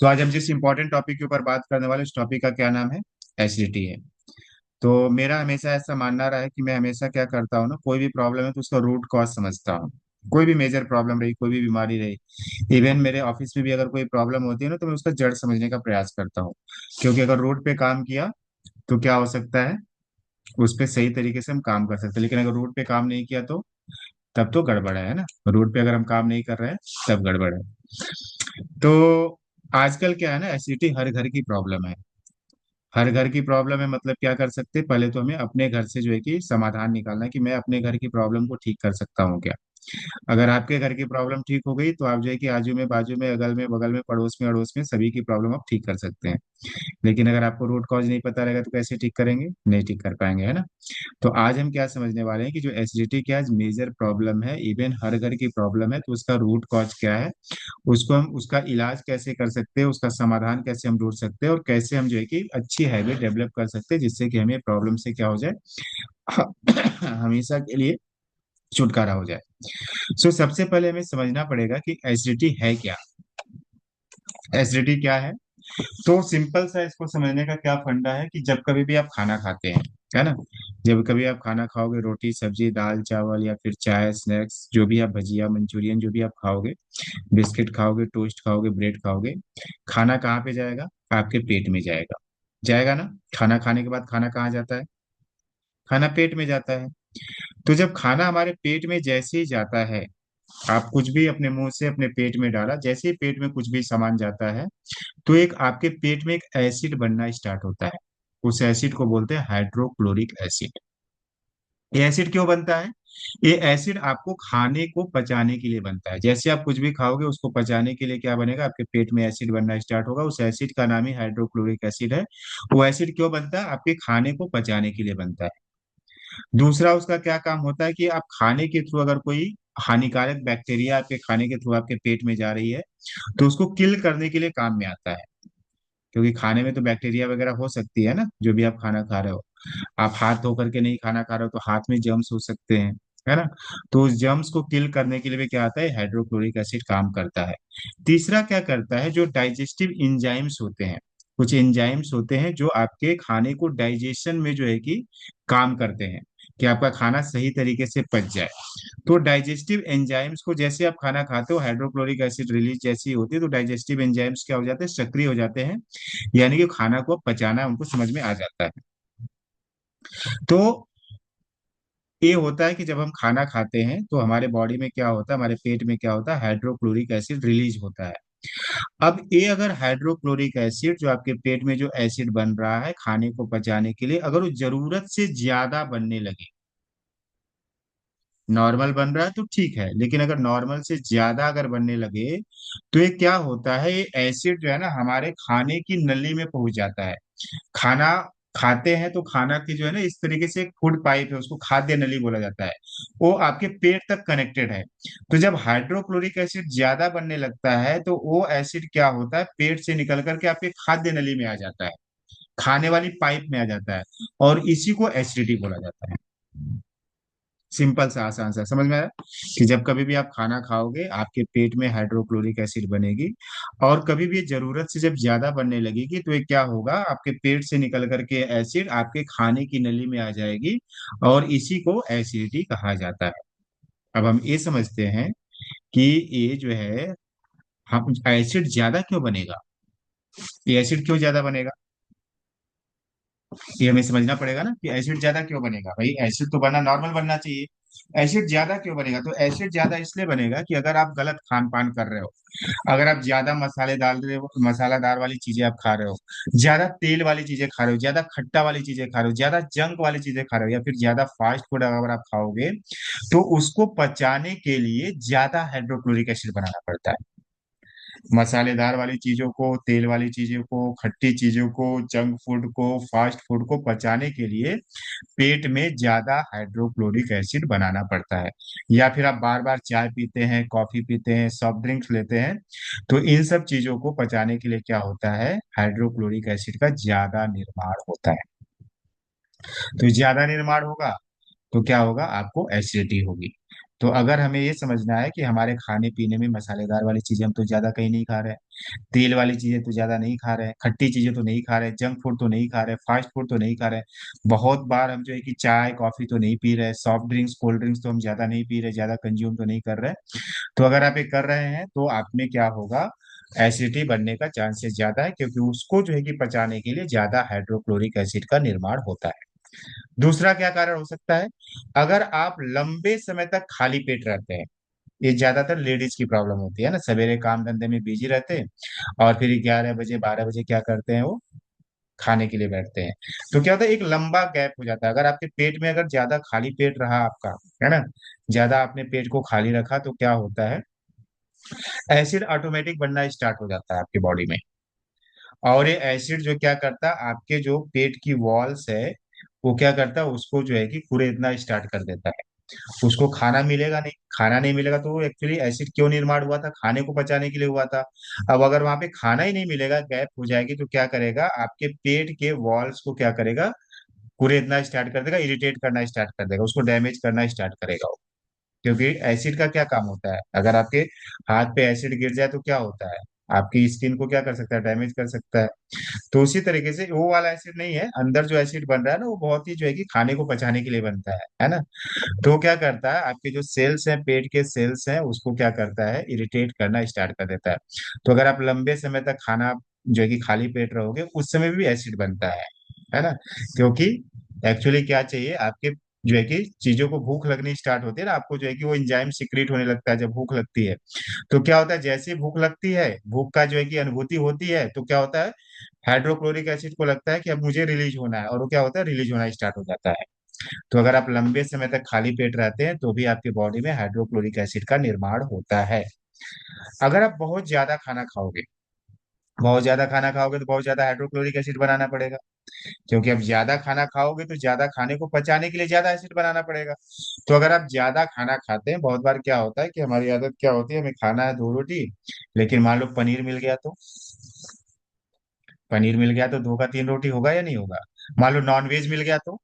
तो आज हम जिस इम्पोर्टेंट टॉपिक के ऊपर बात करने वाले, उस टॉपिक का क्या नाम है? एसिडिटी है। तो मेरा हमेशा ऐसा मानना रहा है कि मैं हमेशा क्या करता हूँ ना, कोई भी प्रॉब्लम है तो उसका रूट कॉज समझता हूँ। कोई भी मेजर प्रॉब्लम रही, कोई भी बीमारी रही, इवन मेरे ऑफिस में भी अगर कोई प्रॉब्लम होती है ना, तो मैं उसका जड़ समझने का प्रयास करता हूँ। क्योंकि अगर रूट पे काम किया तो क्या हो सकता है, उस पे सही तरीके से हम काम कर सकते हैं। लेकिन अगर रूट पे काम नहीं किया तो तब तो गड़बड़ है ना। रूट पे अगर हम काम नहीं कर रहे हैं तब गड़बड़ है। तो आजकल क्या है ना, एसिडिटी हर घर की प्रॉब्लम है। हर घर की प्रॉब्लम है, मतलब क्या कर सकते हैं, पहले तो हमें अपने घर से जो है कि समाधान निकालना है कि मैं अपने घर की प्रॉब्लम को ठीक कर सकता हूँ क्या। अगर आपके घर की प्रॉब्लम ठीक हो गई तो आप जो है कि आजू में, बाजू में, अगल में, बगल में, पड़ोस में, अड़ोस में सभी की प्रॉब्लम आप ठीक कर सकते हैं। लेकिन अगर आपको रूट कॉज नहीं पता रहेगा तो कैसे ठीक करेंगे? नहीं ठीक कर पाएंगे, है ना। तो आज हम क्या समझने वाले हैं कि जो एसिडिटी क्या मेजर प्रॉब्लम है, इवन हर घर की प्रॉब्लम है, तो उसका रूट कॉज क्या है, उसको हम, उसका इलाज कैसे कर सकते हैं, उसका समाधान कैसे हम ढूंढ सकते हैं, और कैसे हम जो है कि अच्छी हैबिट डेवलप कर सकते हैं जिससे कि हमें प्रॉब्लम से क्या हो जाए, हमेशा के लिए छुटकारा हो जाए। सबसे पहले हमें समझना पड़ेगा कि एसिडिटी है क्या। एसिडिटी क्या है? तो सिंपल सा इसको समझने का क्या फंडा है कि जब कभी भी आप खाना खाते हैं, है ना, जब कभी आप खाना खाओगे, रोटी सब्जी दाल चावल या फिर चाय स्नैक्स, जो भी आप, भजिया मंचूरियन जो भी आप खाओगे, बिस्किट खाओगे, टोस्ट खाओगे, ब्रेड खाओगे, खाना कहाँ पे जाएगा? आपके पेट में जाएगा। जाएगा ना। खाना खाने के बाद खाना कहाँ जाता है? खाना पेट में जाता है। तो जब खाना हमारे पेट में जैसे ही जाता है, आप कुछ भी अपने मुंह से अपने पेट में डाला, जैसे ही पेट में कुछ भी सामान जाता है, तो एक आपके पेट में एक एसिड बनना स्टार्ट होता है। उस एसिड को बोलते हैं हाइड्रोक्लोरिक एसिड। ये एसिड क्यों बनता है? ये एसिड आपको खाने को पचाने के लिए बनता है। जैसे आप कुछ भी खाओगे, उसको पचाने के लिए क्या बनेगा, आपके पेट में एसिड बनना स्टार्ट होगा। उस एसिड का नाम ही हाइड्रोक्लोरिक एसिड है। वो एसिड क्यों बनता है? आपके खाने को पचाने के लिए बनता है। दूसरा उसका क्या काम होता है कि आप खाने के थ्रू अगर कोई हानिकारक बैक्टीरिया आपके खाने के थ्रू आपके पेट में जा रही है, तो उसको किल करने के लिए काम में आता है। क्योंकि खाने में तो बैक्टीरिया वगैरह हो सकती है ना, जो भी आप खाना खा रहे हो। आप हाथ धो करके नहीं खाना खा रहे हो तो हाथ में जर्म्स हो सकते हैं, है ना। तो उस जर्म्स को किल करने के लिए भी क्या आता है, हाइड्रोक्लोरिक एसिड काम करता है। तीसरा क्या करता है, जो डाइजेस्टिव इंजाइम्स होते हैं, कुछ एंजाइम्स होते हैं जो आपके खाने को डाइजेशन में जो है कि काम करते हैं, कि आपका खाना सही तरीके से पच जाए। तो डाइजेस्टिव एंजाइम्स को, जैसे आप खाना खाते हो, हाइड्रोक्लोरिक एसिड रिलीज जैसी होती है, तो डाइजेस्टिव एंजाइम्स क्या हो जाते हैं, सक्रिय हो जाते हैं। यानी कि खाना को पचाना उनको समझ में आ जाता है। तो ये होता है कि जब हम खाना खाते हैं तो हमारे बॉडी में क्या होता है, हमारे पेट में क्या होता है, हाइड्रोक्लोरिक एसिड रिलीज होता है। अब ये अगर हाइड्रोक्लोरिक एसिड, जो आपके पेट में जो एसिड बन रहा है खाने को पचाने के लिए, अगर वो जरूरत से ज्यादा बनने लगे, नॉर्मल बन रहा है तो ठीक है, लेकिन अगर नॉर्मल से ज्यादा अगर बनने लगे, तो ये क्या होता है, ये एसिड जो है ना हमारे खाने की नली में पहुंच जाता है। खाना खाते हैं तो खाना की जो है ना, इस तरीके से एक फूड पाइप है, उसको खाद्य नली बोला जाता है। वो आपके पेट तक कनेक्टेड है। तो जब हाइड्रोक्लोरिक एसिड ज्यादा बनने लगता है तो वो एसिड क्या होता है, पेट से निकल करके आपके खाद्य नली में आ जाता है, खाने वाली पाइप में आ जाता है। और इसी को एसिडिटी बोला जाता है। सिंपल सा आसान सा समझ में आया कि जब कभी भी आप खाना खाओगे, आपके पेट में हाइड्रोक्लोरिक एसिड बनेगी, और कभी भी जरूरत से जब ज्यादा बनने लगेगी तो ये क्या होगा, आपके पेट से निकल करके एसिड आपके खाने की नली में आ जाएगी, और इसी को एसिडिटी कहा जाता है। अब हम ये समझते हैं कि ये जो है, हम एसिड ज्यादा क्यों बनेगा, ये एसिड क्यों ज्यादा बनेगा, ये हमें समझना पड़ेगा ना कि एसिड ज्यादा क्यों बनेगा। भाई एसिड तो बनना, नॉर्मल बनना चाहिए। एसिड ज्यादा क्यों बनेगा? तो एसिड ज्यादा इसलिए बनेगा कि अगर आप गलत खान पान कर रहे हो, अगर आप ज्यादा मसाले डाल रहे हो, मसालादार वाली चीजें आप खा रहे हो, ज्यादा तेल वाली चीजें खा रहे हो, ज्यादा खट्टा वाली चीजें खा रहे हो, ज्यादा जंक वाली चीजें खा रहे हो, या फिर ज्यादा फास्ट फूड अगर आप खाओगे, तो उसको पचाने के लिए ज्यादा हाइड्रोक्लोरिक एसिड बनाना पड़ता है। मसालेदार वाली चीजों को, तेल वाली चीजों को, खट्टी चीजों को, जंक फूड को, फास्ट फूड को पचाने के लिए पेट में ज्यादा हाइड्रोक्लोरिक एसिड बनाना पड़ता है। या फिर आप बार बार चाय पीते हैं, कॉफी पीते हैं, सॉफ्ट ड्रिंक्स लेते हैं, तो इन सब चीजों को पचाने के लिए क्या होता है, हाइड्रोक्लोरिक एसिड का ज्यादा निर्माण होता है। तो ज्यादा निर्माण होगा तो क्या होगा, आपको एसिडिटी होगी। तो अगर हमें ये समझना है कि हमारे खाने पीने में मसालेदार वाली चीजें हम तो ज्यादा कहीं नहीं खा रहे, तेल वाली चीजें तो ज्यादा नहीं खा रहे, खट्टी चीजें तो नहीं खा रहे, जंक फूड तो नहीं खा रहे, फास्ट फूड तो नहीं खा रहे, बहुत बार हम जो है कि चाय कॉफी तो नहीं पी रहे, सॉफ्ट ड्रिंक्स कोल्ड ड्रिंक्स तो हम ज्यादा नहीं पी रहे, ज्यादा कंज्यूम तो नहीं कर रहे। तो अगर आप ये कर रहे हैं तो आप में क्या होगा, एसिडिटी बनने का चांसेस ज्यादा है, क्योंकि उसको जो है कि पचाने के लिए ज्यादा हाइड्रोक्लोरिक एसिड का निर्माण होता है। दूसरा क्या कारण हो सकता है, अगर आप लंबे समय तक खाली पेट रहते हैं, ये ज्यादातर लेडीज की प्रॉब्लम होती है ना, सवेरे काम धंधे में बिजी रहते हैं और फिर 11 बजे 12 बजे क्या करते हैं, वो खाने के लिए बैठते हैं। तो क्या होता है, एक लंबा गैप हो जाता है, अगर आपके पेट में अगर ज्यादा खाली पेट रहा आपका, है ना, ज्यादा आपने पेट को खाली रखा, तो क्या होता है, एसिड ऑटोमेटिक बनना स्टार्ट हो जाता है आपकी बॉडी में। और ये एसिड जो क्या करता है, आपके जो पेट की वॉल्स है, वो क्या करता है, उसको जो है कि कुरेदना स्टार्ट कर देता है। उसको खाना मिलेगा नहीं, खाना नहीं मिलेगा तो एक्चुअली एसिड क्यों निर्माण हुआ था, खाने को पचाने के लिए हुआ था। अब अगर वहां पे खाना ही नहीं मिलेगा, गैप हो जाएगी, तो क्या करेगा, आपके पेट के वॉल्स को क्या करेगा, कुरेदना स्टार्ट कर देगा, इरिटेट करना स्टार्ट कर देगा, उसको डैमेज करना स्टार्ट करेगा वो। क्योंकि एसिड का क्या काम होता है, अगर आपके हाथ पे एसिड गिर जाए तो क्या होता है, आपकी स्किन को क्या कर सकता है, डैमेज कर सकता है। तो उसी तरीके से वो वाला एसिड नहीं है, अंदर जो एसिड बन रहा है ना, वो बहुत ही जो है कि खाने को पचाने के लिए बनता है ना। तो क्या करता है, आपके जो सेल्स हैं, पेट के सेल्स हैं, उसको क्या करता है, इरिटेट करना स्टार्ट कर देता है। तो अगर आप लंबे समय तक खाना जो है कि खाली पेट रहोगे, उस समय भी एसिड बनता है ना। क्योंकि एक्चुअली क्या चाहिए, आपके जो है कि चीजों को भूख लगनी स्टार्ट होती है ना, आपको जो है कि वो एंजाइम सिक्रीट होने लगता है जब भूख लगती है। तो क्या होता है, जैसे ही भूख लगती है, भूख का जो है कि अनुभूति होती है, तो क्या होता है, हाइड्रोक्लोरिक एसिड को लगता है कि अब मुझे रिलीज होना है, और वो क्या होता है, रिलीज होना स्टार्ट हो जाता है। तो अगर आप लंबे समय तक खाली पेट रहते हैं, तो भी आपकी बॉडी में हाइड्रोक्लोरिक एसिड का निर्माण होता है। अगर आप बहुत ज्यादा खाना खाओगे, बहुत ज्यादा खाना खाओगे, तो बहुत ज्यादा हाइड्रोक्लोरिक एसिड बनाना पड़ेगा, क्योंकि अब ज्यादा खाना खाओगे तो ज्यादा खाने को पचाने के लिए ज्यादा एसिड बनाना पड़ेगा। तो अगर आप ज्यादा खाना खाते हैं, बहुत बार क्या होता है कि हमारी आदत क्या होती है, हमें खाना है 2 रोटी, लेकिन मान लो पनीर मिल गया तो, पनीर मिल गया तो 2 का 3 रोटी होगा या नहीं होगा। मान लो नॉन वेज मिल गया तो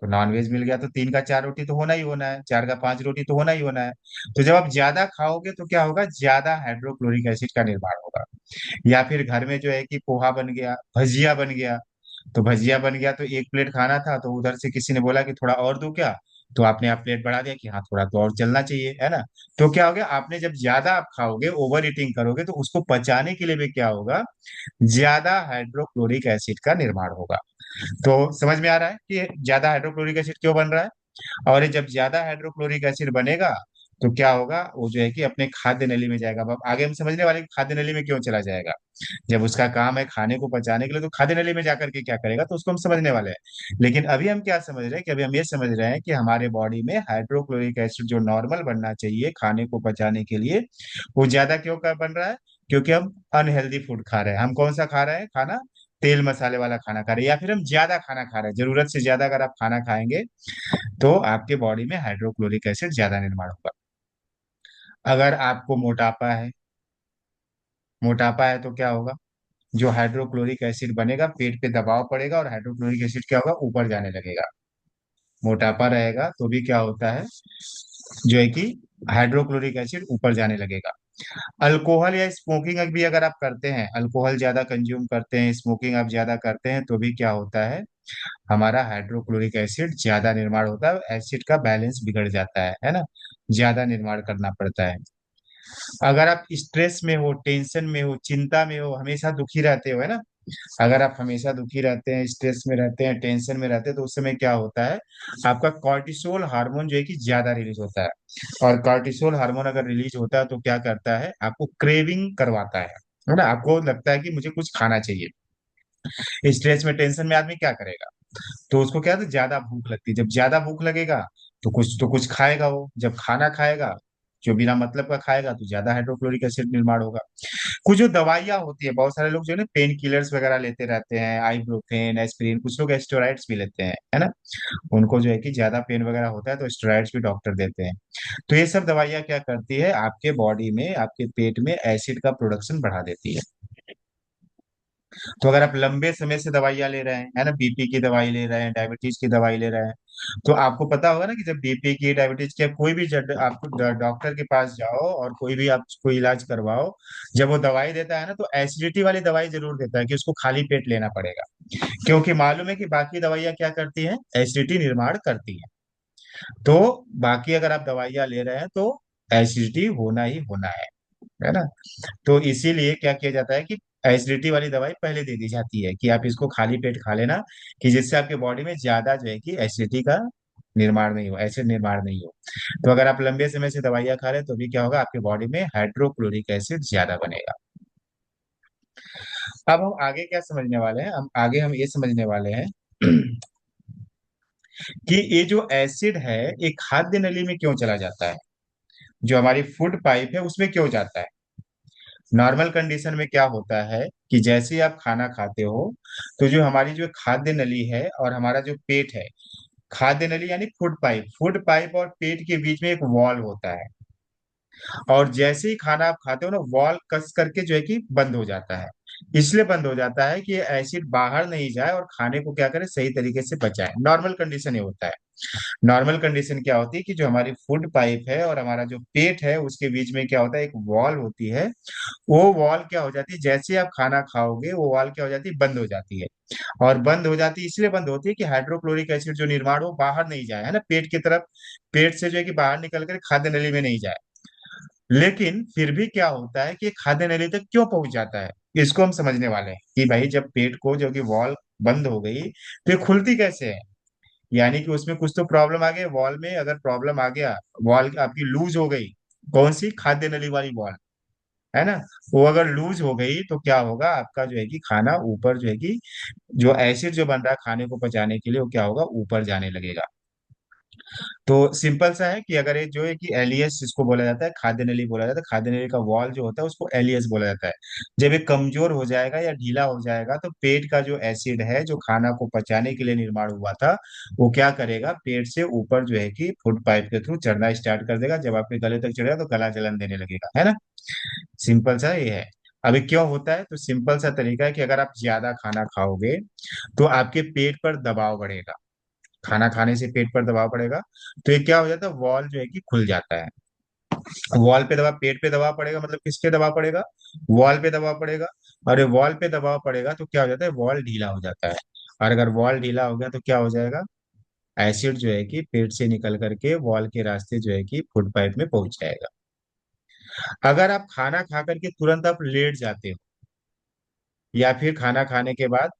नॉन वेज मिल गया तो 3 का 4 रोटी तो होना ही होना है, 4 का 5 रोटी तो होना ही होना है। तो जब आप ज्यादा खाओगे तो क्या होगा, ज्यादा हाइड्रोक्लोरिक एसिड का निर्माण होगा। या फिर घर में जो है कि पोहा बन गया, भजिया बन गया, तो भजिया बन गया तो 1 प्लेट खाना था, तो उधर से किसी ने बोला कि थोड़ा और दो क्या, तो आपने आप प्लेट बढ़ा दिया कि हाँ थोड़ा तो और चलना चाहिए, है ना। तो क्या हो गया, आपने जब ज्यादा आप खाओगे, ओवर ईटिंग करोगे, तो उसको पचाने के लिए भी क्या होगा, ज्यादा हाइड्रोक्लोरिक एसिड का निर्माण होगा। तो समझ में आ रहा है कि ज्यादा हाइड्रोक्लोरिक एसिड क्यों बन रहा है। और ये जब ज्यादा हाइड्रोक्लोरिक एसिड बनेगा, तो क्या होगा, वो जो है कि अपने खाद्य नली में जाएगा। अब आगे हम समझने वाले कि खाद्य नली में क्यों चला जाएगा, जब उसका काम है खाने को पचाने के लिए, तो खाद्य नली में जाकर के क्या करेगा, तो उसको हम समझने वाले हैं। लेकिन अभी हम क्या समझ रहे हैं, कि अभी हम ये समझ रहे हैं कि हमारे बॉडी में हाइड्रोक्लोरिक एसिड जो नॉर्मल बनना चाहिए खाने को पचाने के लिए, वो ज्यादा क्यों का बन रहा है, क्योंकि हम अनहेल्दी फूड खा रहे हैं। हम कौन सा खा रहे हैं खाना, तेल मसाले वाला खाना खा रहे हैं, या फिर हम ज्यादा खाना खा रहे हैं, जरूरत से ज्यादा अगर आप खाना खाएंगे, तो आपके बॉडी में हाइड्रोक्लोरिक एसिड ज्यादा निर्माण होगा। अगर आपको मोटापा है तो क्या होगा, जो हाइड्रोक्लोरिक एसिड बनेगा, पेट पे दबाव पड़ेगा और हाइड्रोक्लोरिक एसिड क्या होगा, ऊपर जाने लगेगा। मोटापा रहेगा तो भी क्या होता है, जो है कि हाइड्रोक्लोरिक एसिड ऊपर जाने लगेगा। अल्कोहल या स्मोकिंग भी अगर आप करते हैं, अल्कोहल ज्यादा कंज्यूम करते हैं, स्मोकिंग आप ज्यादा करते हैं, तो भी क्या होता है, हमारा हाइड्रोक्लोरिक एसिड ज्यादा निर्माण होता है, एसिड का बैलेंस बिगड़ जाता है ना, ज्यादा निर्माण करना पड़ता है। अगर आप स्ट्रेस में हो, टेंशन में हो, चिंता में हो, हमेशा दुखी रहते हो, है ना, अगर आप हमेशा दुखी रहते हैं, स्ट्रेस में रहते हैं, टेंशन में रहते हैं, तो उस समय क्या होता है, आपका कॉर्टिसोल हार्मोन जो है कि ज्यादा रिलीज होता है। और कॉर्टिसोल हार्मोन अगर रिलीज होता है, तो क्या करता है, आपको क्रेविंग करवाता है ना, आपको लगता है कि मुझे कुछ खाना चाहिए। स्ट्रेस में टेंशन में आदमी क्या करेगा, तो उसको क्या है, ज्यादा भूख लगती है, जब ज्यादा भूख लगेगा, तो कुछ खाएगा, वो जब खाना खाएगा, जो बिना मतलब का खाएगा, तो ज्यादा हाइड्रोक्लोरिक एसिड निर्माण होगा। कुछ जो दवाइयाँ होती है, बहुत सारे लोग जो है ना पेन किलर्स वगैरह लेते रहते हैं, आइब्रोफेन, एस्पिरिन, कुछ लोग स्टेरॉइड्स भी लेते हैं, है ना, उनको जो है कि ज्यादा पेन वगैरह होता है, तो स्टेरॉइड्स भी डॉक्टर देते हैं। तो ये सब दवाइयाँ क्या करती है, आपके बॉडी में, आपके पेट में एसिड का प्रोडक्शन बढ़ा देती है। तो अगर आप लंबे समय से दवाइयाँ ले रहे हैं, है ना, बीपी की दवाई ले रहे हैं, डायबिटीज की दवाई ले रहे हैं, तो आपको पता होगा ना कि जब बीपी की, डायबिटीज की, कोई भी आपको डॉक्टर के पास जाओ और कोई भी आप कोई इलाज करवाओ, जब वो दवाई देता है ना, तो एसिडिटी वाली दवाई जरूर देता है कि उसको खाली पेट लेना पड़ेगा, क्योंकि मालूम है कि बाकी दवाइयाँ क्या करती हैं, एसिडिटी निर्माण करती हैं। तो बाकी अगर आप दवाइयाँ ले रहे हैं तो एसिडिटी होना ही होना है ना। तो इसीलिए क्या किया जाता है कि एसिडिटी वाली दवाई पहले दे दी जाती है कि आप इसको खाली पेट खा लेना, कि जिससे आपके बॉडी में ज्यादा जो है कि एसिडिटी का निर्माण नहीं हो, एसिड निर्माण नहीं हो। तो अगर आप लंबे समय से दवाइयाँ खा रहे हैं तो भी क्या होगा, आपके बॉडी में हाइड्रोक्लोरिक एसिड ज्यादा बनेगा। अब हम आगे क्या समझने वाले हैं, हम आगे हम ये समझने वाले हैं कि ये जो एसिड है ये खाद्य नली में क्यों चला जाता है, जो हमारी फूड पाइप है उसमें क्यों जाता है। नॉर्मल कंडीशन में क्या होता है कि जैसे ही आप खाना खाते हो, तो जो हमारी जो खाद्य नली है और हमारा जो पेट है, खाद्य नली यानी फूड पाइप और पेट के बीच में एक वॉल होता है, और जैसे ही खाना आप खाते हो ना, वॉल कस करके जो है कि बंद हो जाता है। इसलिए बंद हो जाता है कि ये एसिड बाहर नहीं जाए और खाने को क्या करे, सही तरीके से पचाए। नॉर्मल कंडीशन ये होता है। नॉर्मल कंडीशन क्या होती है कि जो हमारी फूड पाइप है और हमारा जो पेट है उसके बीच में क्या होता है, एक वॉल होती है। वो वॉल क्या हो जाती है, जैसे ही आप खाना खाओगे वो वॉल क्या हो जाती है, बंद हो जाती है। और बंद हो जाती है इसलिए बंद होती है कि हाइड्रोक्लोरिक एसिड जो निर्माण हो बाहर नहीं जाए, है ना, पेट की तरफ, पेट से जो है कि बाहर निकल कर खाद्य नली में नहीं जाए। लेकिन फिर भी क्या होता है कि खाद्य नली तक क्यों पहुंच जाता है, इसको हम समझने वाले हैं कि भाई जब पेट को जो कि वॉल बंद हो गई तो ये खुलती कैसे है। यानी कि उसमें कुछ तो प्रॉब्लम आ गई वॉल में, अगर प्रॉब्लम आ गया, वॉल आपकी लूज हो गई, कौन सी, खाद्य नली वाली वॉल, है ना, वो अगर लूज हो गई तो क्या होगा, आपका जो है कि खाना ऊपर जो है कि जो एसिड जो बन रहा है खाने को पचाने के लिए, वो क्या होगा, ऊपर जाने लगेगा। तो सिंपल सा है कि अगर ये जो है कि एलियस जिसको बोला जाता है, खाद्य नली बोला जाता है, खाद्य नली का वॉल जो होता है उसको एलियस बोला जाता है। जब ये कमजोर हो जाएगा या ढीला हो जाएगा तो पेट का जो एसिड है जो खाना को पचाने के लिए निर्माण हुआ था, वो क्या करेगा, पेट से ऊपर जो है कि फूड पाइप के थ्रू चढ़ना स्टार्ट कर देगा। जब आपके गले तक चढ़ेगा तो गला जलन देने लगेगा, है ना। सिंपल सा ये है। अभी क्यों होता है, तो सिंपल सा तरीका है कि अगर आप ज्यादा खाना खाओगे तो आपके पेट पर दबाव बढ़ेगा, खाना खाने से पेट पर दबाव पड़ेगा, तो ये क्या हो जाता है, वॉल जो है कि खुल जाता है। वॉल पे दबाव, पेट पे दबाव पड़ेगा मतलब किस पे दबाव पड़ेगा, वॉल पे दबाव पड़ेगा। और ये वॉल पे दबाव पड़ेगा तो क्या हो जाता है, वॉल ढीला हो जाता है। और अगर वॉल ढीला हो गया तो क्या हो जाएगा, एसिड जो है कि पेट से निकल करके वॉल के रास्ते जो है कि फूड पाइप में पहुंच जाएगा। अगर आप खाना खा करके तुरंत आप लेट जाते हो, या फिर खाना खाने के बाद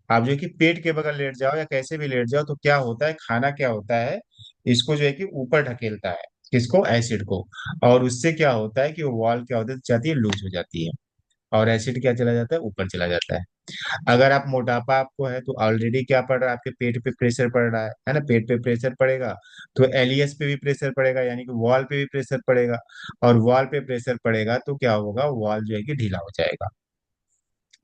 आप जो है कि पेट के बगल लेट जाओ या कैसे भी लेट जाओ, तो क्या होता है, खाना क्या होता है, इसको जो है कि ऊपर ढकेलता है, किसको, एसिड को। और उससे क्या होता है कि वो वॉल क्या होती जाती है, लूज हो जाती है, और एसिड क्या चला जाता है, ऊपर चला जाता है। अगर आप मोटापा आपको है तो ऑलरेडी क्या पड़ रहा है, आपके पेट पे प्रेशर पड़ रहा है ना, पेट पे प्रेशर पड़ेगा तो एलियस पे भी प्रेशर पड़ेगा, यानी कि वॉल पे भी प्रेशर पड़ेगा। और वॉल पे प्रेशर पड़ेगा तो क्या होगा, वॉल जो है कि ढीला हो जाएगा।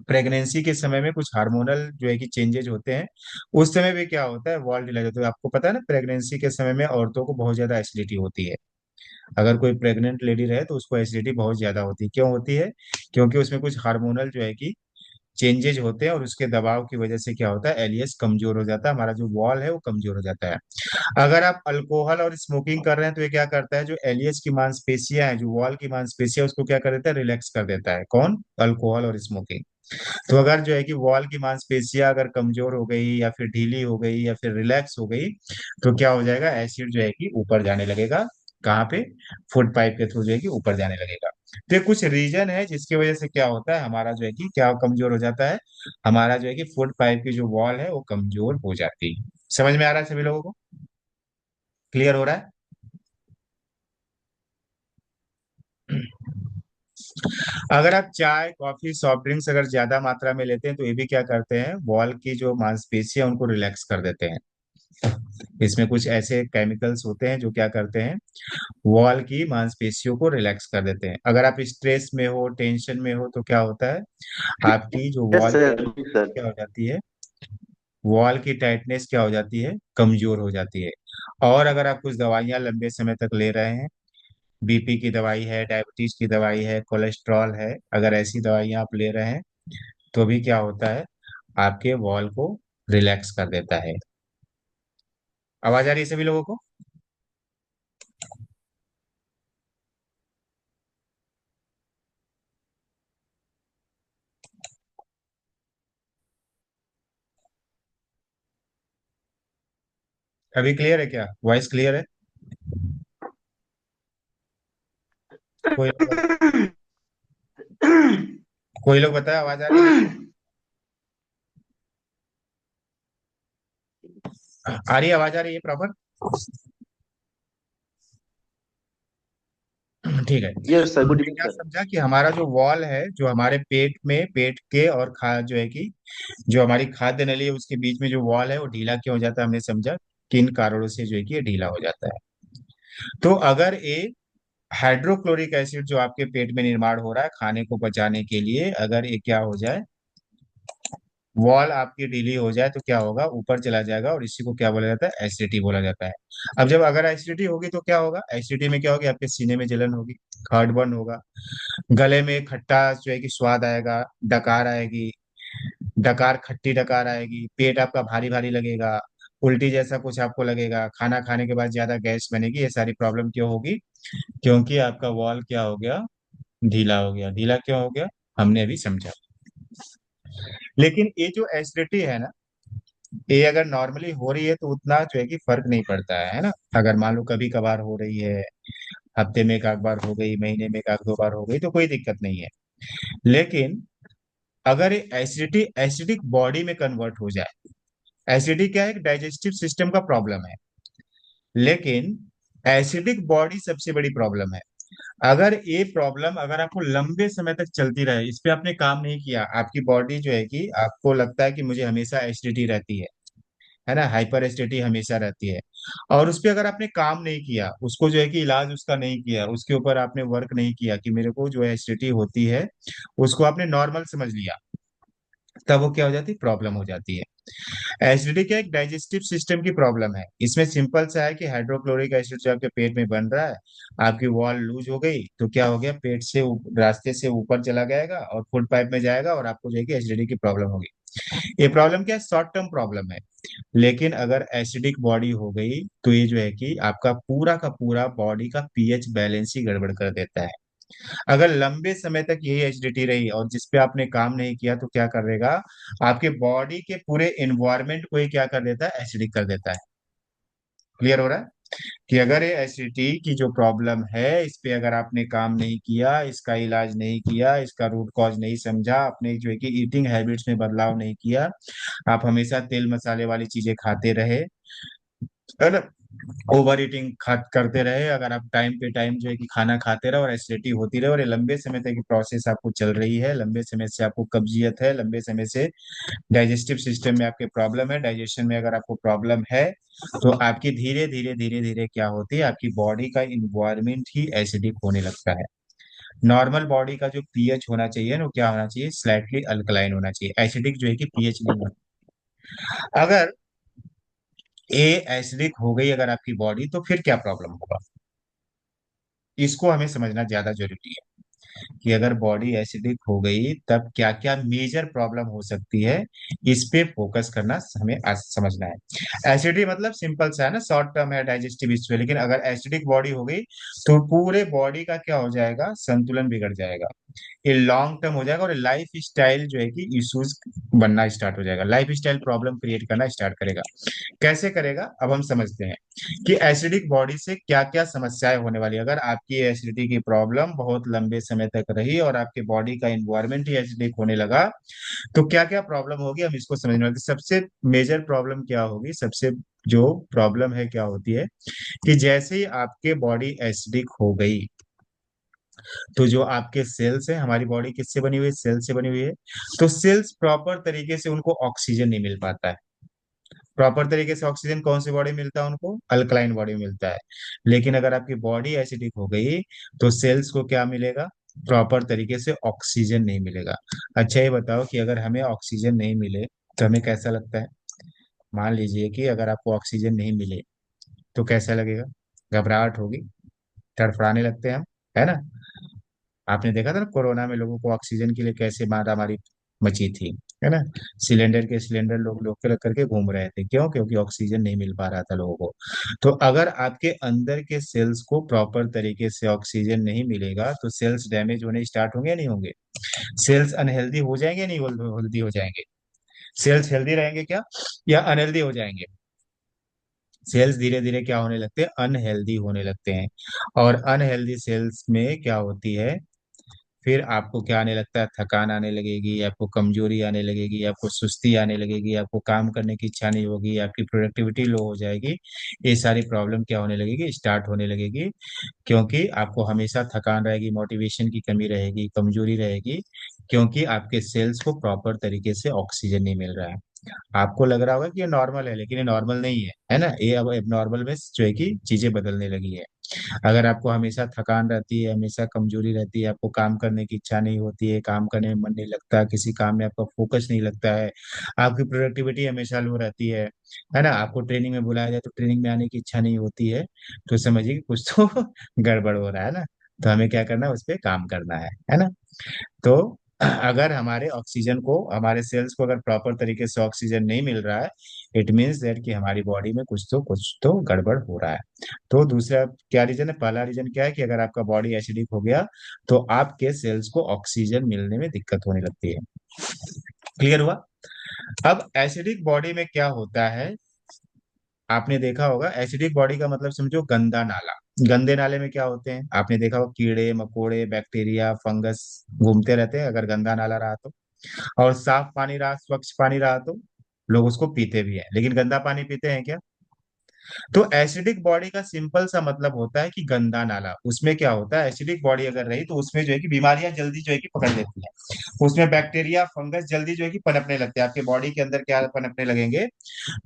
प्रेगनेंसी के समय में कुछ हार्मोनल जो है कि चेंजेज होते हैं, उस समय भी क्या होता है, वॉल ढीला जाता है। आपको पता है ना, प्रेगनेंसी के समय में औरतों को बहुत ज्यादा एसिडिटी होती है। अगर कोई प्रेग्नेंट लेडी रहे तो उसको एसिडिटी बहुत ज्यादा होती है। क्यों होती है, क्योंकि उसमें कुछ हार्मोनल जो है कि चेंजेज होते हैं, और उसके दबाव की वजह से क्या होता है, एलियस कमजोर हो जाता है, हमारा जो वॉल है वो कमजोर हो जाता है। अगर आप अल्कोहल और स्मोकिंग कर रहे हैं तो ये क्या करता है, जो एलियस की मांसपेशियां हैं, जो वॉल की मांसपेशियां, उसको क्या कर देता है, रिलैक्स कर देता है। कौन, अल्कोहल और स्मोकिंग। तो अगर जो है कि वॉल की मांसपेशियां अगर कमजोर हो गई या फिर ढीली हो गई या फिर रिलैक्स हो गई, तो क्या हो जाएगा, एसिड जो है कि ऊपर जाने लगेगा। कहाँ पे, फूड पाइप के थ्रू जो है कि ऊपर जाने लगेगा। तो ये कुछ रीजन है जिसकी वजह से क्या होता है, हमारा जो है कि क्या कमजोर हो जाता है, हमारा जो है कि फूड पाइप की जो वॉल है वो कमजोर हो जाती है। समझ में आ रहा है सभी लोगों को, क्लियर हो रहा है। अगर आप चाय, कॉफी, सॉफ्ट ड्रिंक्स अगर ज्यादा मात्रा में लेते हैं तो ये भी क्या करते हैं, वॉल की जो मांसपेशियां उनको रिलैक्स कर देते हैं। इसमें कुछ ऐसे केमिकल्स होते हैं जो क्या करते हैं, वॉल की मांसपेशियों को रिलैक्स कर देते हैं। अगर आप स्ट्रेस में हो, टेंशन में हो, तो क्या होता है, आपकी जो यस वॉल की सर, टाइटनेस सर। क्या हो जाती है, वॉल की टाइटनेस क्या हो जाती है, कमजोर हो जाती है। और अगर आप कुछ दवाइयां लंबे समय तक ले रहे हैं, बीपी की दवाई है, डायबिटीज की दवाई है, कोलेस्ट्रॉल है, अगर ऐसी दवाइयां आप ले रहे हैं तो भी क्या होता है, आपके वॉल को रिलैक्स कर देता है। आवाज आ रही है सभी लोगों को? अभी क्लियर है क्या, वॉइस क्लियर है? कोई लोग कोई लोग बताए, आवाज आ रही है मेरी? आ रही है, आवाज आ रही है प्रॉपर? ठीक है। यस सर, गुड हमने इवनिंग क्या सर। समझा कि हमारा जो वॉल है, जो हमारे पेट में, पेट के और खा जो है कि जो हमारी खाद्य नली है उसके बीच में जो वॉल है वो ढीला क्यों हो जाता है, हमने समझा किन कारणों से जो है कि ये ढीला हो जाता है। तो अगर ये हाइड्रोक्लोरिक एसिड जो आपके पेट में निर्माण हो रहा है खाने को पचाने के लिए, अगर ये क्या हो जाए, वॉल आपकी ढीली हो जाए, तो क्या होगा, ऊपर चला जाएगा, और इसी को क्या बोला जाता है, एसिडिटी बोला जाता है। अब जब अगर एसिडिटी होगी तो क्या होगा, एसिडिटी में क्या होगी, आपके सीने में जलन होगी, हार्टबर्न होगा, गले में खट्टा जो है कि स्वाद आएगा, डकार आएगी, डकार खट्टी डकार आएगी, पेट आपका भारी भारी लगेगा, उल्टी जैसा कुछ आपको लगेगा, खाना खाने के बाद ज्यादा गैस बनेगी। ये सारी प्रॉब्लम क्यों होगी, क्योंकि आपका वॉल क्या हो गया, ढीला हो गया। ढीला क्यों हो गया, हमने अभी समझा। लेकिन ये जो एसिडिटी है ना, ये अगर नॉर्मली हो रही है तो उतना जो है कि फर्क नहीं पड़ता है ना। अगर मान लो कभी कभार हो रही है, हफ्ते में एक आध बार हो गई, महीने में एक आध दो बार हो गई, तो कोई दिक्कत नहीं है। लेकिन अगर ये एसिडिटी एसिडिक बॉडी में कन्वर्ट हो जाए, एसिडिटी क्या है, एक डाइजेस्टिव सिस्टम का प्रॉब्लम है, लेकिन एसिडिक बॉडी सबसे बड़ी प्रॉब्लम है। अगर ये प्रॉब्लम अगर आपको लंबे समय तक चलती रहे, इस पे आपने काम नहीं किया, आपकी बॉडी जो है कि आपको लगता है कि मुझे हमेशा एसिडिटी रहती है ना, हाइपर एसिडिटी हमेशा रहती है, और उस पे अगर आपने काम नहीं किया, उसको जो है कि इलाज उसका नहीं किया, उसके ऊपर आपने वर्क नहीं किया कि मेरे को जो एसिडिटी होती है उसको आपने नॉर्मल समझ लिया, तब वो क्या हो जाती है, प्रॉब्लम हो जाती है। एसिडिटी क्या, एक डाइजेस्टिव सिस्टम की प्रॉब्लम है। इसमें सिंपल सा है कि हाइड्रोक्लोरिक एसिड जो आपके पेट में बन रहा है, आपकी वॉल लूज हो गई तो क्या हो गया, पेट से रास्ते से ऊपर चला जाएगा और फूड पाइप में जाएगा, और आपको जो है कि एसिडिटी की प्रॉब्लम होगी। ये प्रॉब्लम क्या है, शॉर्ट टर्म प्रॉब्लम है। लेकिन अगर एसिडिक बॉडी हो गई तो ये जो है कि आपका पूरा का पूरा बॉडी का पीएच बैलेंस ही गड़बड़ कर देता है। अगर लंबे समय तक यही एसिडिटी रही और जिस पे आपने काम नहीं किया, तो क्या करेगा, आपके बॉडी के पूरे एनवायरमेंट को ही क्या कर देता है, एसिडिक कर देता है। क्लियर हो रहा है कि अगर ये एसिडिटी की जो प्रॉब्लम है, इस पे अगर आपने काम नहीं किया, इसका इलाज नहीं किया, इसका रूट कॉज नहीं समझा, अपने जो है कि ईटिंग हैबिट्स में बदलाव नहीं किया, आप हमेशा तेल मसाले वाली चीजें खाते रहे, है ना, ओवर ईटिंग खा करते रहे, अगर आप टाइम पे टाइम जो है कि खाना खाते रहे और एसिडिटी होती रहे, और ये लंबे समय तक की प्रोसेस आपको चल रही है, लंबे समय से आपको कब्जियत है, लंबे समय से डाइजेस्टिव सिस्टम में आपके प्रॉब्लम है, डाइजेशन में अगर आपको प्रॉब्लम है, तो आपकी धीरे धीरे धीरे धीरे क्या होती है, आपकी बॉडी का इन्वायरमेंट ही एसिडिक होने लगता है। नॉर्मल बॉडी का जो पीएच होना चाहिए ना, वो क्या होना चाहिए, स्लाइटली अल्कलाइन होना चाहिए, एसिडिक जो है कि पीएच नहीं होना। अगर ए एसिडिक हो गई अगर आपकी बॉडी, तो फिर क्या प्रॉब्लम होगा, इसको हमें समझना ज्यादा जरूरी है कि अगर बॉडी एसिडिक हो गई तब क्या क्या मेजर प्रॉब्लम हो सकती है, इस पे फोकस करना हमें आज समझना है। एसिडिटी मतलब सिंपल सा है ना, शॉर्ट टर्म है डाइजेस्टिव इश्यू है, लेकिन अगर एसिडिक बॉडी हो गई तो पूरे बॉडी का क्या हो जाएगा, संतुलन बिगड़ जाएगा, ये लॉन्ग टर्म हो जाएगा, और लाइफ स्टाइल जो है कि इश्यूज बनना स्टार्ट हो जाएगा, लाइफ स्टाइल प्रॉब्लम क्रिएट करना स्टार्ट करेगा। कैसे करेगा, अब हम समझते हैं कि एसिडिक बॉडी से क्या क्या समस्याएं होने वाली है। अगर आपकी एसिडिटी की प्रॉब्लम बहुत लंबे समय तक रही और आपके बॉडी का इन्वायरमेंट ही एसिडिक होने लगा, तो क्या क्या प्रॉब्लम होगी, हम इसको समझने वाले। सबसे मेजर प्रॉब्लम क्या होगी, सबसे जो प्रॉब्लम है क्या होती है, कि जैसे ही आपके बॉडी एसिडिक हो गई, तो जो आपके सेल्स है, हमारी बॉडी किससे बनी हुई है, सेल से बनी हुई है, तो सेल्स प्रॉपर तरीके से उनको ऑक्सीजन नहीं मिल पाता है। प्रॉपर तरीके से ऑक्सीजन कौन सी बॉडी में मिलता है, उनको अल्कलाइन बॉडी में मिलता है। लेकिन अगर आपकी बॉडी एसिडिक हो गई, तो सेल्स को क्या मिलेगा, प्रॉपर तरीके से ऑक्सीजन नहीं मिलेगा। अच्छा ये बताओ कि अगर हमें ऑक्सीजन नहीं मिले तो हमें कैसा लगता है। मान लीजिए कि अगर आपको ऑक्सीजन नहीं मिले तो कैसा लगेगा, घबराहट होगी, तड़फड़ाने लगते हैं हम, है ना। आपने देखा था ना कोरोना में लोगों को ऑक्सीजन के लिए कैसे मारा मारी मची थी, है ना। सिलेंडर के सिलेंडर लोग लोग के रख करके घूम रहे थे, क्यों? क्योंकि ऑक्सीजन नहीं मिल पा रहा था लोगों को। तो अगर आपके अंदर के सेल्स को प्रॉपर तरीके से ऑक्सीजन नहीं मिलेगा तो सेल्स डैमेज होने स्टार्ट होंगे या नहीं होंगे? सेल्स अनहेल्दी हो जाएंगे, नहीं हेल्दी हो जाएंगे? सेल्स हेल्दी रहेंगे क्या, या अनहेल्दी हो जाएंगे? सेल्स धीरे धीरे क्या होने लगते हैं, अनहेल्दी होने लगते हैं। और अनहेल्दी सेल्स में क्या होती है, फिर आपको क्या आने लगता है, थकान आने लगेगी, आपको कमजोरी आने लगेगी, आपको सुस्ती आने लगेगी, आपको काम करने की इच्छा नहीं होगी, आपकी प्रोडक्टिविटी लो हो जाएगी। ये सारी प्रॉब्लम क्या होने लगेगी, स्टार्ट होने लगेगी। क्योंकि आपको हमेशा थकान रहेगी, मोटिवेशन की कमी रहेगी, कमजोरी रहेगी, क्योंकि आपके सेल्स को प्रॉपर तरीके से ऑक्सीजन नहीं मिल रहा है। आपको लग रहा होगा कि ये नॉर्मल है, लेकिन ये नॉर्मल नहीं है ना। ये अब एबनॉर्मल में जो है कि चीजें बदलने लगी है। अगर आपको हमेशा थकान रहती है, हमेशा कमजोरी रहती है, आपको काम करने की इच्छा नहीं होती है, काम करने में मन नहीं लगता, किसी काम में आपका फोकस नहीं लगता है, आपकी प्रोडक्टिविटी हमेशा लो रहती है ना, आपको ट्रेनिंग में बुलाया जाए तो ट्रेनिंग में आने की इच्छा नहीं होती है, तो समझिए कि कुछ तो गड़बड़ हो रहा है ना। तो हमें क्या करना है, उस पर काम करना है ना। तो अगर हमारे ऑक्सीजन को, हमारे सेल्स को अगर प्रॉपर तरीके से ऑक्सीजन नहीं मिल रहा है, इट मीन्स दैट कि हमारी बॉडी में कुछ तो गड़बड़ हो रहा है। तो दूसरा क्या रीजन है, पहला रीजन क्या है कि अगर आपका बॉडी एसिडिक हो गया तो आपके सेल्स को ऑक्सीजन मिलने में दिक्कत होने लगती है। क्लियर हुआ? अब एसिडिक बॉडी में क्या होता है, आपने देखा होगा, एसिडिक बॉडी का मतलब समझो गंदा नाला। गंदे नाले में क्या होते हैं, आपने देखा होगा, कीड़े मकोड़े बैक्टीरिया फंगस घूमते रहते हैं अगर गंदा नाला रहा तो। और साफ पानी रहा, स्वच्छ पानी रहा तो लोग उसको पीते भी हैं, लेकिन गंदा पानी पीते हैं क्या? तो एसिडिक बॉडी का सिंपल सा मतलब होता है कि गंदा नाला। उसमें क्या होता है, एसिडिक बॉडी अगर रही तो उसमें जो है कि बीमारियां जल्दी जो है कि पकड़ लेती हैं। उसमें बैक्टीरिया फंगस जल्दी जो है कि पनपने लगते हैं, आपके बॉडी के अंदर क्या पनपने लगेंगे,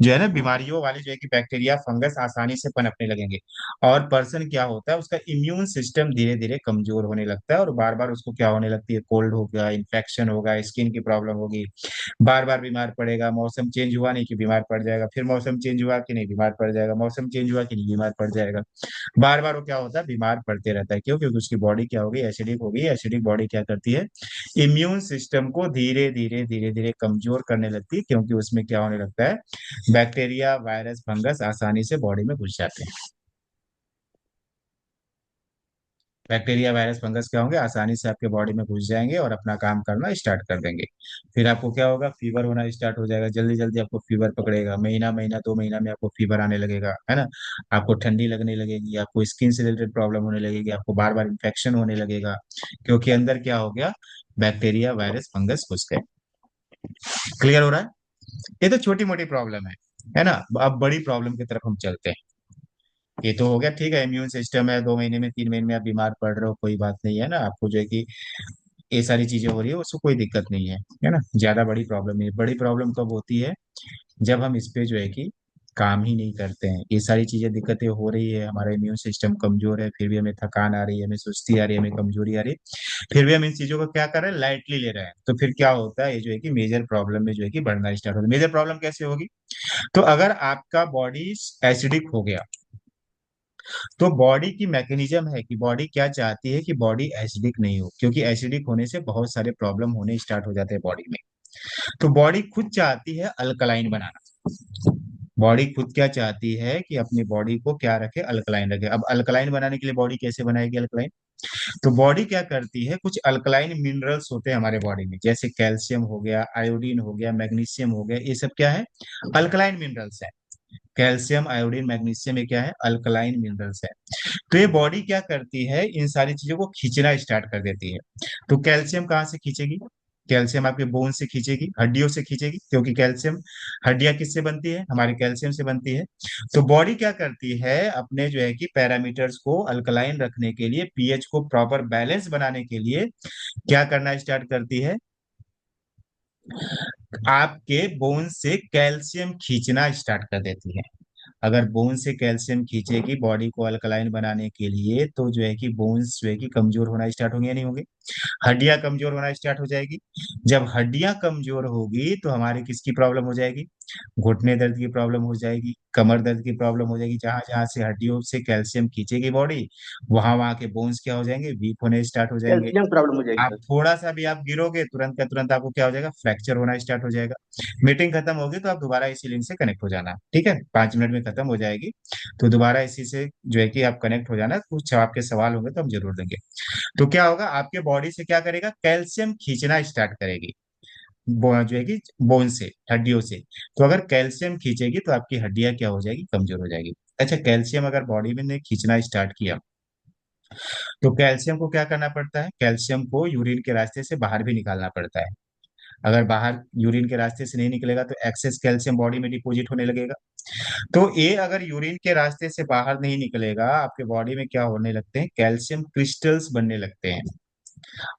जो है ना, बीमारियों वाले जो है कि बैक्टीरिया फंगस आसानी से पनपने लगेंगे। और पर्सन क्या होता है, उसका इम्यून सिस्टम धीरे धीरे कमजोर होने लगता है, और बार बार उसको क्या होने लगती है, कोल्ड होगा, इन्फेक्शन होगा, स्किन की प्रॉब्लम होगी, बार बार बीमार पड़ेगा। मौसम चेंज हुआ नहीं कि बीमार पड़ जाएगा, फिर मौसम चेंज हुआ कि नहीं बीमार पड़ जाएगा, मौसम चेंज हुआ कि नहीं बीमार पड़ जाएगा। बार बार वो क्या होता है, बीमार पड़ते रहता है। क्यों? क्योंकि उसकी बॉडी क्या होगी, एसिडिक होगी। एसिडिक बॉडी क्या करती है, इम्यून सिस्टम को धीरे धीरे धीरे धीरे कमजोर करने लगती है, क्योंकि उसमें क्या होने लगता है, बैक्टीरिया वायरस फंगस आसानी से बॉडी में घुस जाते हैं। बैक्टीरिया वायरस फंगस क्या होंगे, आसानी से आपके बॉडी में घुस जाएंगे और अपना काम करना स्टार्ट कर देंगे। फिर आपको क्या होगा, फीवर होना स्टार्ट हो जाएगा, जल्दी जल्दी आपको फीवर पकड़ेगा, महीना महीना 2 महीना में आपको फीवर आने लगेगा, है ना। आपको ठंडी लगने लगेगी, आपको स्किन से रिलेटेड प्रॉब्लम होने लगेगी, आपको बार बार इन्फेक्शन होने लगेगा, क्योंकि अंदर क्या हो गया, बैक्टीरिया वायरस फंगस घुस गए। क्लियर हो रहा है? ये तो छोटी मोटी प्रॉब्लम है ना। अब बड़ी प्रॉब्लम की तरफ हम चलते हैं। ये तो हो गया, ठीक है, इम्यून सिस्टम है, 2 महीने में 3 महीने में आप बीमार पड़ रहे हो, कोई बात नहीं है ना, आपको जो है कि ये सारी चीजें हो रही है, उसको कोई दिक्कत नहीं है ना, ज्यादा बड़ी प्रॉब्लम नहीं है। बड़ी प्रॉब्लम कब होती है, जब हम इस पे जो है कि काम ही नहीं करते हैं। ये सारी चीजें दिक्कतें हो रही है, हमारा इम्यून सिस्टम कमजोर है, फिर भी हमें थकान आ रही है, हमें सुस्ती आ रही है, हमें कमजोरी आ रही है, फिर भी हम इन चीजों को क्या कर रहे हैं, लाइटली ले रहे हैं। तो फिर क्या होता है, ये जो है कि मेजर प्रॉब्लम में जो है कि बढ़ना स्टार्ट होता है। मेजर प्रॉब्लम कैसे होगी, तो अगर आपका बॉडी एसिडिक हो गया, तो बॉडी की मैकेनिज्म है कि बॉडी क्या चाहती है कि बॉडी एसिडिक नहीं हो, क्योंकि एसिडिक होने से बहुत सारे प्रॉब्लम होने स्टार्ट हो जाते हैं बॉडी में। तो बॉडी खुद चाहती है अल्कलाइन बनाना। बॉडी खुद क्या चाहती है कि अपनी बॉडी को क्या रखे, अल्कलाइन रखे। अब अल्कलाइन बनाने के लिए बॉडी कैसे बनाएगी अल्कलाइन, तो बॉडी क्या करती है, कुछ अल्कलाइन मिनरल्स होते हैं हमारे बॉडी में, जैसे कैल्शियम हो गया, आयोडीन हो गया, मैग्नीशियम हो गया, ये सब क्या है, अल्कलाइन मिनरल्स है। कैल्शियम आयोडीन मैग्नीशियम ये क्या है, अल्कलाइन मिनरल्स है। तो ये बॉडी क्या करती है, इन सारी चीजों को खींचना स्टार्ट कर देती है। तो कैल्शियम कहाँ से खींचेगी, कैल्शियम आपके बोन से खींचेगी, हड्डियों से खींचेगी, क्योंकि कैल्शियम, हड्डियां किससे बनती है, हमारे कैल्शियम से बनती है। तो बॉडी क्या करती है, अपने जो है कि पैरामीटर्स को अल्कलाइन रखने के लिए, पीएच को प्रॉपर बैलेंस बनाने के लिए क्या करना स्टार्ट करती है, आपके बोन से कैल्शियम खींचना स्टार्ट कर देती है। अगर बोन से कैल्शियम खींचेगी बॉडी को अल्कलाइन बनाने के लिए, तो जो है कि बोन्स जो है कि कमजोर होना स्टार्ट होंगे या नहीं होंगे? हड्डियां कमजोर होना स्टार्ट हो जाएगी। जब हड्डियां कमजोर होगी तो हमारे किसकी प्रॉब्लम हो जाएगी? घुटने दर्द की प्रॉब्लम हो जाएगी, कमर दर्द की प्रॉब्लम हो जाएगी। जहां जहां से हड्डियों से कैल्शियम खींचेगी बॉडी, वहां वहां के बोन्स क्या हो जाएंगे? वीक होने स्टार्ट हो जाएंगे। कैल्शियम प्रॉब्लम हो जाएगी आप सर। थोड़ा सा भी आप गिरोगे, तुरंत का तुरंत आपको क्या हो जाएगा? फ्रैक्चर होना स्टार्ट हो जाएगा। मीटिंग खत्म होगी तो आप दोबारा इसी लिंक से कनेक्ट हो जाना, ठीक है? 5 मिनट में खत्म हो जाएगी, तो दोबारा इसी से जो है कि आप कनेक्ट हो जाना। कुछ आपके सवाल होंगे तो हम जरूर देंगे। तो क्या होगा, आपके बॉडी से क्या करेगा? कैल्शियम खींचना स्टार्ट करेगी, जो है कि बोन से, हड्डियों से। तो अगर कैल्शियम खींचेगी तो आपकी हड्डियां क्या हो जाएगी? कमजोर हो जाएगी। अच्छा, कैल्शियम अगर बॉडी में ने खींचना स्टार्ट किया, तो कैल्शियम को क्या करना पड़ता है? कैल्शियम को यूरिन के रास्ते से बाहर भी निकालना पड़ता है। अगर बाहर यूरिन के रास्ते से नहीं निकलेगा तो एक्सेस कैल्शियम बॉडी में डिपॉजिट होने लगेगा। तो ये अगर यूरिन के रास्ते से बाहर नहीं निकलेगा, आपके बॉडी में क्या होने लगते हैं? कैल्शियम क्रिस्टल्स बनने लगते हैं।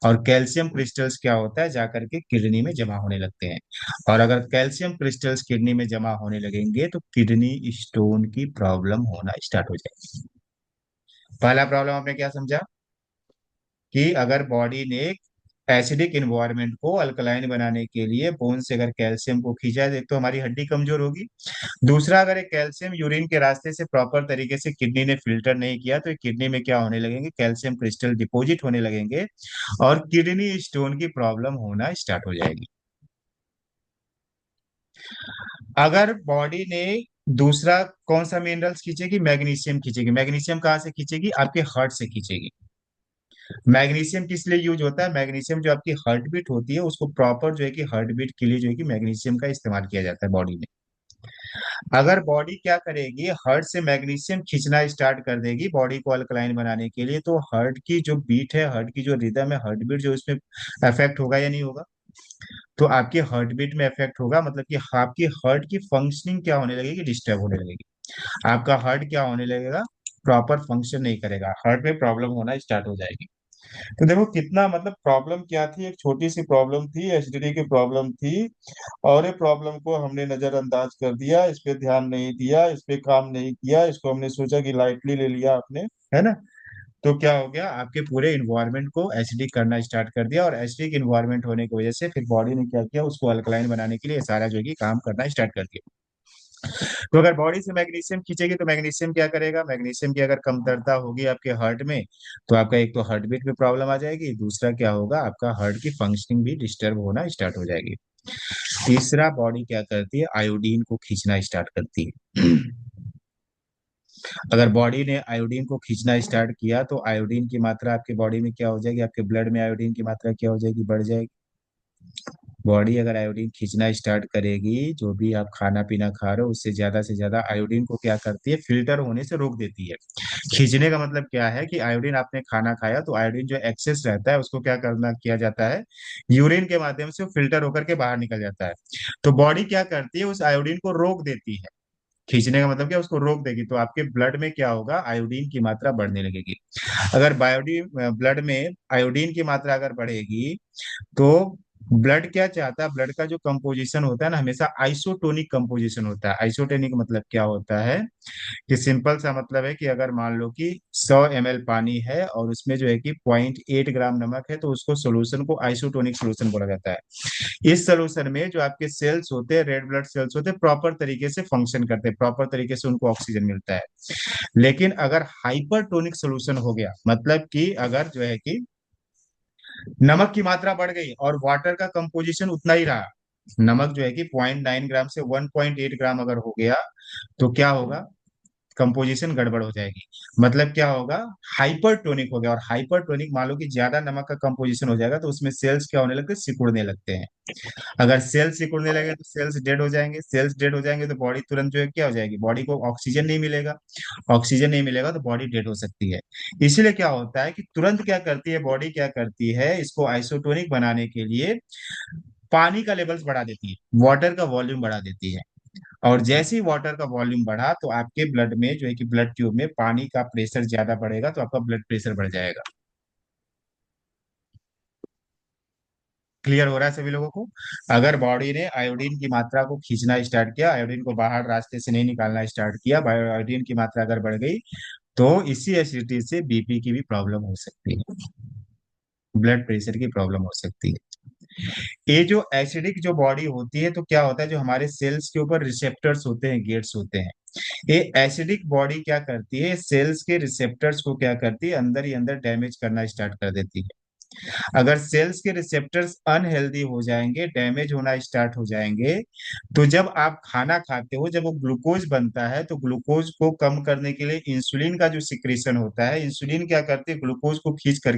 और कैल्शियम क्रिस्टल्स क्या होता है? जाकर के किडनी में जमा होने लगते हैं। और अगर कैल्शियम क्रिस्टल्स किडनी में जमा होने लगेंगे तो किडनी स्टोन की प्रॉब्लम होना स्टार्ट हो जाएगी। पहला प्रॉब्लम आपने क्या समझा? कि अगर बॉडी ने एसिडिक इन्वायरमेंट को अल्कलाइन बनाने के लिए बोन से अगर कैल्शियम को खींचा है, एक तो हमारी हड्डी कमजोर होगी। दूसरा, अगर ये कैल्शियम यूरिन के रास्ते से प्रॉपर तरीके से किडनी ने फिल्टर नहीं किया तो ये किडनी में क्या होने लगेंगे? कैल्शियम क्रिस्टल डिपॉजिट होने लगेंगे और किडनी स्टोन की प्रॉब्लम होना स्टार्ट हो जाएगी। अगर बॉडी ने दूसरा कौन सा मिनरल्स खींचेगी? मैग्नीशियम खींचेगी। मैग्नीशियम कहाँ से खींचेगी? आपके हार्ट से खींचेगी। मैग्नीशियम किस लिए यूज होता है? मैग्नीशियम जो आपकी हार्ट बीट होती है उसको प्रॉपर जो है कि हार्ट बीट के लिए जो है कि मैग्नीशियम का इस्तेमाल किया जाता है बॉडी में। अगर बॉडी क्या करेगी? हार्ट से मैग्नीशियम खींचना स्टार्ट कर देगी बॉडी को अल्कलाइन बनाने के लिए, तो हार्ट की जो बीट है, हार्ट की जो रिदम है, हार्ट बीट जो इसमें अफेक्ट होगा या नहीं होगा? तो आपके हार्ट बीट में इफेक्ट होगा, मतलब कि आपकी हार्ट की फंक्शनिंग क्या होने लगेगी? डिस्टर्ब होने लगेगी। आपका हार्ट क्या होने लगेगा? प्रॉपर फंक्शन नहीं करेगा, हार्ट में प्रॉब्लम होना स्टार्ट हो जाएगी। तो देखो कितना, मतलब प्रॉब्लम क्या थी, एक छोटी सी प्रॉब्लम थी, एसिडिटी की प्रॉब्लम थी। और ये प्रॉब्लम को हमने नजरअंदाज कर दिया, इस पे ध्यान नहीं दिया, इस पे काम नहीं किया, इसको हमने सोचा कि लाइटली ले लिया आपने, है ना? तो क्या हो गया, आपके पूरे इन्वायरमेंट को एसिडिक करना स्टार्ट कर दिया। और एसिडिक इन्वायरमेंट होने की वजह से फिर बॉडी ने क्या किया? उसको अल्कलाइन बनाने के लिए सारा जो है कि काम करना स्टार्ट कर दिया। तो अगर बॉडी से मैग्नीशियम खींचेगी तो मैग्नीशियम क्या करेगा? मैग्नीशियम की अगर कमतरता होगी आपके हार्ट में, तो आपका एक तो हार्ट बीट में प्रॉब्लम आ जाएगी, दूसरा क्या होगा? आपका हार्ट की फंक्शनिंग भी डिस्टर्ब होना स्टार्ट हो जाएगी। तीसरा, बॉडी क्या करती है? आयोडीन को खींचना स्टार्ट करती है। अगर बॉडी ने आयोडीन को खींचना स्टार्ट किया तो आयोडीन की मात्रा आपके बॉडी में क्या हो जाएगी? आपके ब्लड में आयोडीन की मात्रा क्या हो जाएगी? बढ़ जाएगी। बॉडी अगर आयोडीन खींचना स्टार्ट करेगी, जो भी आप खाना पीना खा रहे हो उससे ज्यादा से ज्यादा आयोडीन को क्या करती है? फिल्टर होने से रोक देती है। खींचने का मतलब क्या है? कि आयोडीन, आपने खाना खाया तो आयोडीन जो एक्सेस रहता है उसको क्या करना किया जाता है? यूरिन के माध्यम से फिल्टर होकर के बाहर निकल जाता है। तो बॉडी क्या करती है? उस आयोडीन को रोक देती है। खींचने का मतलब क्या? उसको रोक देगी, तो आपके ब्लड में क्या होगा? आयोडीन की मात्रा बढ़ने लगेगी। अगर बायोडी ब्लड में आयोडीन की मात्रा अगर बढ़ेगी, तो ब्लड क्या चाहता है? ब्लड का जो कंपोजिशन होता है ना, हमेशा आइसोटोनिक कंपोजिशन होता है। आइसोटोनिक मतलब क्या होता है? कि सिंपल सा मतलब है कि अगर मान लो कि 100 ml पानी है और उसमें जो है कि 0.8 ग्राम नमक है, तो उसको सोल्यूशन को आइसोटोनिक सोल्यूशन बोला जाता है। इस सोल्यूशन में जो आपके सेल्स होते हैं, रेड ब्लड सेल्स होते हैं, प्रॉपर तरीके से फंक्शन करते हैं, प्रॉपर तरीके से उनको ऑक्सीजन मिलता है। लेकिन अगर हाइपरटोनिक सोल्यूशन हो गया, मतलब कि अगर जो है कि नमक की मात्रा बढ़ गई और वाटर का कंपोजिशन उतना ही रहा, नमक जो है कि 0.9 ग्राम से 1.8 ग्राम अगर हो गया, तो क्या होगा? कंपोजिशन गड़बड़ हो जाएगी। मतलब क्या होगा? हाइपरटोनिक हो गया। और हाइपरटोनिक, मान लो कि ज्यादा नमक का कंपोजिशन हो जाएगा तो उसमें सेल्स क्या होने लगते हैं? सिकुड़ने लगते हैं। अगर सेल्स सिकुड़ने लगे तो सेल्स डेड हो जाएंगे। सेल्स डेड हो जाएंगे तो बॉडी तुरंत जो है क्या हो जाएगी? बॉडी को ऑक्सीजन नहीं मिलेगा। ऑक्सीजन नहीं मिलेगा तो बॉडी डेड हो सकती है। इसीलिए क्या होता है कि तुरंत क्या करती है बॉडी? क्या करती है? इसको आइसोटोनिक बनाने के लिए पानी का लेवल्स बढ़ा देती है, वाटर का वॉल्यूम बढ़ा देती है। और जैसे ही वाटर का वॉल्यूम बढ़ा तो आपके ब्लड में जो है कि ब्लड ट्यूब में पानी का प्रेशर ज्यादा बढ़ेगा, तो आपका ब्लड प्रेशर बढ़ जाएगा। क्लियर हो रहा है सभी लोगों को? अगर बॉडी ने आयोडीन की मात्रा को खींचना स्टार्ट किया, आयोडीन को बाहर रास्ते से नहीं निकालना स्टार्ट किया, आयोडीन की मात्रा अगर बढ़ गई, तो इसी एसिडिटी से बीपी की भी प्रॉब्लम हो सकती है। ब्लड प्रेशर की प्रॉब्लम हो सकती है। ये जो एसिडिक जो बॉडी होती है, तो क्या होता है, जो हमारे सेल्स के ऊपर रिसेप्टर्स होते हैं, गेट्स होते हैं, ये एसिडिक बॉडी क्या करती है, सेल्स के रिसेप्टर्स को क्या करती है, अंदर ही अंदर डैमेज करना स्टार्ट कर देती है। अगर सेल्स के रिसेप्टर्स अनहेल्दी हो जाएंगे, डैमेज होना स्टार्ट हो जाएंगे, तो जब आप खाना खाते हो, जब वो ग्लूकोज बनता है, तो ग्लूकोज को कम करने के लिए इंसुलिन का जो सिक्रेशन होता है, इंसुलिन क्या करती है, ग्लूकोज को खींच करके